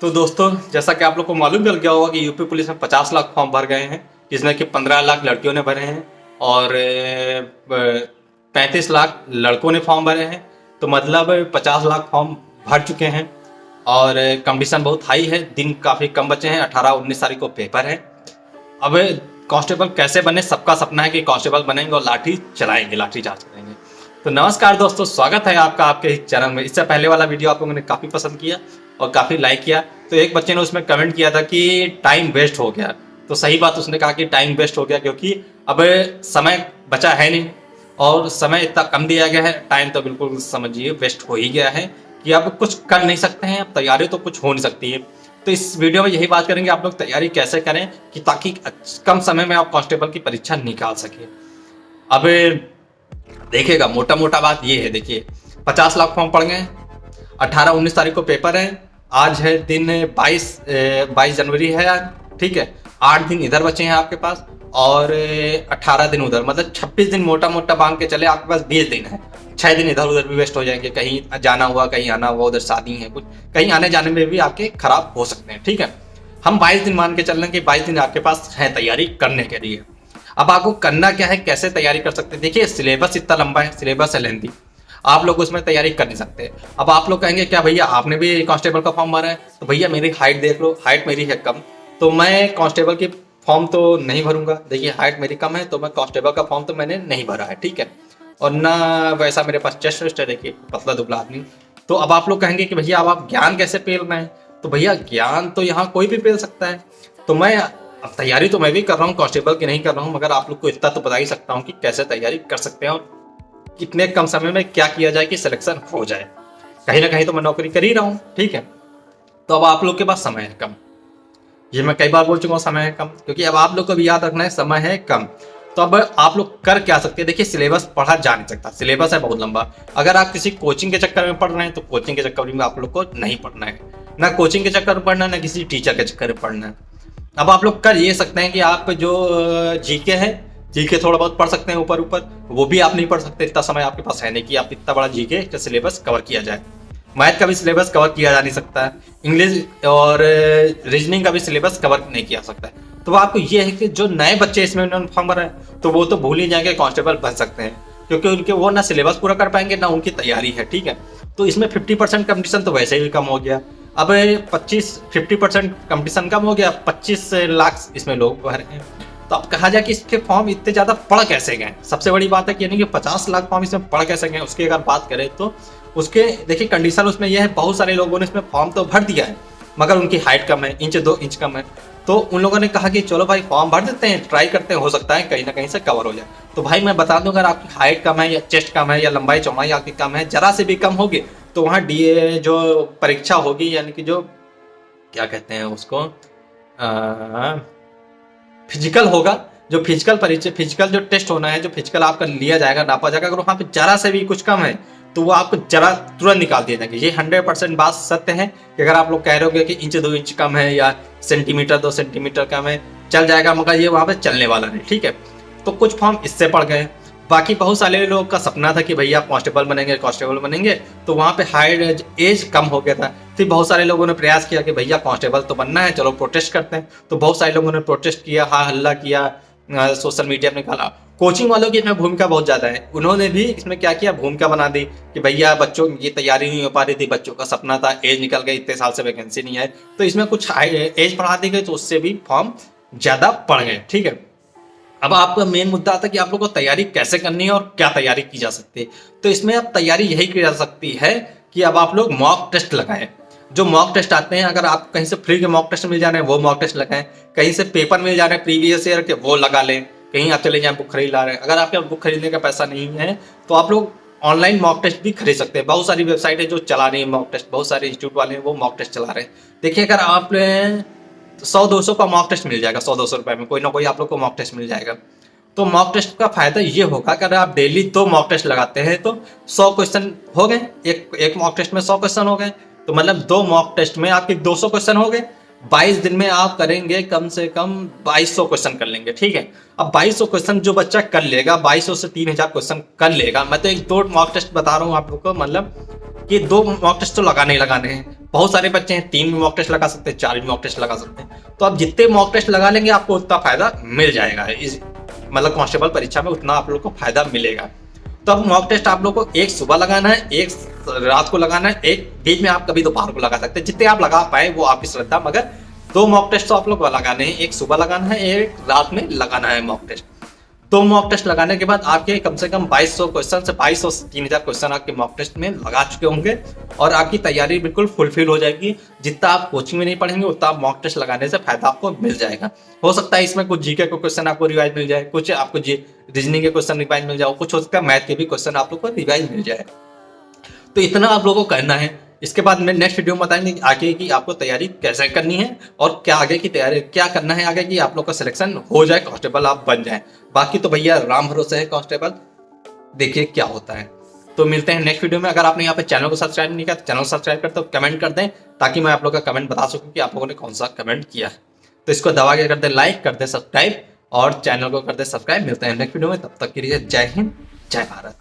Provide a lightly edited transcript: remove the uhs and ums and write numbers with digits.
तो दोस्तों, जैसा कि आप लोग को मालूम चल गया होगा कि यूपी पुलिस में 50 लाख फॉर्म भर गए हैं, जिसमें कि 15 लाख लड़कियों ने भरे हैं और 35 लाख लड़कों ने फॉर्म भरे हैं। तो मतलब 50 लाख फॉर्म भर चुके हैं और कंपटीशन बहुत हाई है। दिन काफ़ी कम बचे हैं, 18-19 तारीख को पेपर है। अब कांस्टेबल कैसे बने, सबका सपना है कि कांस्टेबल बनेंगे और लाठी चलाएंगे, लाठी चार्ज करेंगे। तो नमस्कार दोस्तों, स्वागत है आपका आपके इस चैनल में। इससे पहले वाला वीडियो आप लोगों ने काफ़ी पसंद किया और काफ़ी लाइक किया। तो एक बच्चे ने उसमें कमेंट किया था कि टाइम वेस्ट हो गया। तो सही बात उसने कहा कि टाइम वेस्ट हो गया, क्योंकि अब समय बचा है नहीं और समय इतना कम दिया गया है। टाइम तो बिल्कुल समझिए वेस्ट हो ही गया है कि अब कुछ कर नहीं सकते हैं, अब तैयारी तो कुछ हो नहीं सकती है। तो इस वीडियो में यही बात करेंगे आप लोग तैयारी कैसे करें कि ताकि कम समय में आप कांस्टेबल की परीक्षा निकाल सके। अब देखिएगा, मोटा मोटा बात ये है, देखिए 50 लाख फॉर्म पड़ गए, 18-19 तारीख को पेपर है। आज है दिन 22 जनवरी है आज, ठीक है। 8 दिन इधर बचे हैं आपके पास और 18 दिन उधर, मतलब 26 दिन मोटा मोटा बांध के चले आपके पास। 20 दिन है, 6 दिन इधर उधर भी वेस्ट हो जाएंगे। कहीं जाना हुआ, कहीं आना हुआ, उधर शादी है कुछ, कहीं आने जाने में भी आपके खराब हो सकते हैं, ठीक है। हम 22 दिन मान के चल रहे हैं कि 22 दिन आपके पास है तैयारी करने के लिए। अब आपको करना क्या है, कैसे तैयारी कर सकते हैं। देखिए सिलेबस इतना लंबा है, सिलेबस है लेंथी, आप लोग उसमें तैयारी कर नहीं सकते। अब आप लोग कहेंगे क्या भैया आपने भी कांस्टेबल का फॉर्म भरा है, तो भैया मेरी हाइट देख लो, हाइट मेरी है कम, तो मैं कांस्टेबल की फॉर्म तो नहीं भरूंगा। देखिए हाइट मेरी कम है तो मैं कांस्टेबल का फॉर्म तो मैंने नहीं भरा है, ठीक है। और ना वैसा मेरे पास चेस्ट वेस्ट है, देखिए पतला दुबला आदमी। तो अब आप लोग कहेंगे कि भैया अब आप ज्ञान कैसे पेल रहे हैं, तो भैया ज्ञान तो यहाँ कोई भी पेल सकता है। तो मैं अब तैयारी तो मैं भी कर रहा हूँ, कांस्टेबल की नहीं कर रहा हूँ, मगर आप लोग को इतना तो बता ही सकता हूँ कि कैसे तैयारी कर सकते हैं और कितने कम समय में क्या किया जाए कि सिलेक्शन हो जाए। कहीं ना कहीं तो मैं नौकरी कर ही रहा हूँ, ठीक है। तो अब आप लोग के पास समय है कम, ये मैं कई बार बोल चुका हूँ, समय है कम, क्योंकि अब आप लोग को भी याद रखना है समय है कम। तो अब आप लोग कर क्या सकते हैं। देखिए सिलेबस पढ़ा जा नहीं सकता, सिलेबस है बहुत लंबा। अगर आप किसी कोचिंग के चक्कर में पढ़ रहे हैं तो कोचिंग के चक्कर में आप लोग को नहीं पढ़ना है, ना कोचिंग के चक्कर में पढ़ना है, ना किसी टीचर के चक्कर में पढ़ना है। अब आप लोग कर ये सकते हैं कि आप जो जीके है, जीके थोड़ा बहुत पढ़ सकते हैं ऊपर ऊपर, वो भी आप नहीं पढ़ सकते, इतना समय आपके पास है नहीं कि आप इतना बड़ा जीके का सिलेबस कवर किया जाए। मैथ का भी सिलेबस कवर किया जा नहीं सकता है, इंग्लिश और रीजनिंग का भी सिलेबस कवर नहीं किया सकता है। तो आपको ये है कि जो नए बच्चे इसमें उन्होंने फॉर्म भरा है तो वो तो भूल ही जाएंगे कांस्टेबल बन सकते हैं, क्योंकि उनके वो ना सिलेबस पूरा कर पाएंगे ना उनकी तैयारी है, ठीक है। तो इसमें 50% कंपटीशन तो वैसे ही कम हो गया। अब 50% कंपटीशन कम हो गया, 25 लाख इसमें लोग भरे हैं। तो अब कहा जाए कि इसके फॉर्म इतने ज़्यादा पढ़ कैसे गए, सबसे बड़ी बात है कि यानी कि 50 लाख फॉर्म इसमें पढ़ कैसे गए, उसकी अगर बात करें तो उसके देखिए कंडीशन उसमें यह है, बहुत सारे लोगों ने इसमें फॉर्म तो भर दिया है मगर उनकी हाइट कम है, 1-2 इंच कम है। तो उन लोगों ने कहा कि चलो भाई फॉर्म भर देते हैं, ट्राई करते हैं, हो सकता है कहीं ना कहीं से कवर हो जाए। तो भाई मैं बता दूं, अगर आपकी हाइट कम है या चेस्ट कम है या लंबाई चौड़ाई आपकी कम है, जरा से भी कम होगी, तो वहाँ डीए जो परीक्षा होगी, यानी कि जो क्या कहते हैं उसको, फिजिकल होगा, जो फिजिकल परीक्षा, फिजिकल जो टेस्ट होना है, जो फिजिकल आपका लिया जाएगा, नापा जाएगा, अगर वहाँ पे जरा से भी कुछ कम है तो वो आपको जरा तुरंत निकाल दिया जाएगा। ये 100% बात सत्य है कि अगर आप लोग कह रहे हो कि 1-2 इंच कम है या सेंटीमीटर 2 सेंटीमीटर कम है, चल जाएगा, मगर ये वहाँ पे चलने वाला नहीं, ठीक है। तो कुछ फॉर्म इससे पड़ गए। बाकी बहुत सारे लोगों का सपना था कि भैया कांस्टेबल बनेंगे, कांस्टेबल बनेंगे, तो वहाँ पे हाइट एज कम हो गया था। फिर बहुत सारे लोगों ने प्रयास किया कि भैया कांस्टेबल तो बनना है, चलो प्रोटेस्ट करते हैं। तो बहुत सारे लोगों ने प्रोटेस्ट किया, हा हल्ला किया, सोशल मीडिया में निकाला। कोचिंग वालों की इसमें भूमिका बहुत ज़्यादा है, उन्होंने भी इसमें क्या किया, भूमिका बना दी कि भैया बच्चों की तैयारी नहीं हो पा रही थी, बच्चों का सपना था, एज निकल गई, इतने साल से वैकेंसी नहीं है, तो इसमें कुछ एज बढ़ा दी गई, तो उससे भी फॉर्म ज़्यादा पड़ गए, ठीक है। अब आपका मेन मुद्दा आता है कि आप लोगों को तैयारी कैसे करनी है और क्या तैयारी की जा सकती है। तो इसमें अब तैयारी यही की जा सकती है कि अब आप लोग मॉक टेस्ट लगाएं। जो मॉक टेस्ट आते हैं, अगर आप कहीं से फ्री के मॉक टेस्ट मिल जा रहे हैं वो मॉक टेस्ट लगाएं, कहीं से पेपर मिल जा रहे हैं प्रीवियस ईयर के वो लगा लें, कहीं आप चले जाएं बुक खरीद ला रहे हैं। अगर आपके बुक खरीदने का पैसा नहीं है तो आप लोग ऑनलाइन मॉक टेस्ट भी खरीद सकते हैं। बहुत सारी वेबसाइट है जो चला रही है मॉक टेस्ट, बहुत सारे इंस्टीट्यूट वाले हैं वो मॉक टेस्ट चला रहे हैं। देखिए अगर आप 100-200 का मॉक टेस्ट मिल जाएगा, 100-200 रुपये में कोई ना कोई आप लोग को मॉक टेस्ट मिल जाएगा। तो मॉक टेस्ट का फायदा ये होगा कि अगर आप डेली 2 मॉक टेस्ट लगाते हैं तो 100 क्वेश्चन हो गए, एक मॉक टेस्ट में 100 क्वेश्चन हो गए, तो मतलब 2 मॉक टेस्ट में आपके 200 क्वेश्चन हो गए। 22 दिन में आप करेंगे कम से कम 2200 क्वेश्चन कर लेंगे, ठीक है। अब 2200 क्वेश्चन जो बच्चा कर लेगा, 2200 से 3000 क्वेश्चन कर लेगा। मैं तो 1-2 मॉक टेस्ट बता रहा हूँ आप लोग को, मतलब कि 2 मॉक टेस्ट तो लगाने ही लगाने हैं। बहुत सारे बच्चे हैं 3 भी मॉक टेस्ट लगा सकते हैं, 4 भी मॉक टेस्ट लगा सकते हैं। तो आप जितने मॉक टेस्ट लगा लेंगे आपको उतना फायदा मिल जाएगा, इस मतलब कांस्टेबल परीक्षा में उतना आप लोग को फायदा मिलेगा। तो अब मॉक टेस्ट आप लोग को एक सुबह लगाना है, एक रात को लगाना है, एक बीच में आप कभी दोपहर को लगा सकते हैं, जितने आप लगा पाए वो आपकी श्रद्धा। मगर 2 मॉक टेस्ट तो आप लोग को लगाने हैं, एक सुबह लगाना है, एक रात में लगाना है मॉक टेस्ट। 2 मॉक टेस्ट लगाने के बाद आपके कम से कम 2200 क्वेश्चन से 2200 से 3000 क्वेश्चन आपके मॉक टेस्ट में लगा चुके होंगे और आपकी तैयारी बिल्कुल फुलफिल हो जाएगी। जितना आप कोचिंग में नहीं पढ़ेंगे उतना आप मॉक टेस्ट लगाने से फायदा आपको मिल जाएगा। हो सकता है इसमें कुछ जीके के क्वेश्चन आपको रिवाइज मिल जाए, कुछ आपको रीजनिंग के क्वेश्चन रिवाइज मिल जाए, कुछ हो सकता है मैथ के भी क्वेश्चन आप लोग को रिवाइज मिल जाए। तो इतना आप लोगों को करना है। इसके बाद मैं नेक्स्ट वीडियो में बताएंगे आगे की आपको तैयारी कैसे करनी है और क्या आगे की तैयारी क्या करना है आगे की आप लोग का सिलेक्शन हो जाए, कांस्टेबल आप बन जाए। बाकी तो भैया राम भरोसे है कांस्टेबल, देखिए क्या होता है। तो मिलते हैं नेक्स्ट वीडियो में। अगर आपने यहाँ पे चैनल को सब्सक्राइब नहीं किया तो चैनल को सब्सक्राइब करते हो, कमेंट कर दें ताकि मैं आप लोग का कमेंट बता सकूं कि आप लोगों ने कौन सा कमेंट किया है। तो इसको दबा के कर दें लाइक, कर दें सब्सक्राइब और चैनल को कर दें सब्सक्राइब। मिलते हैं नेक्स्ट वीडियो में, तब तक के लिए जय हिंद, जय भारत।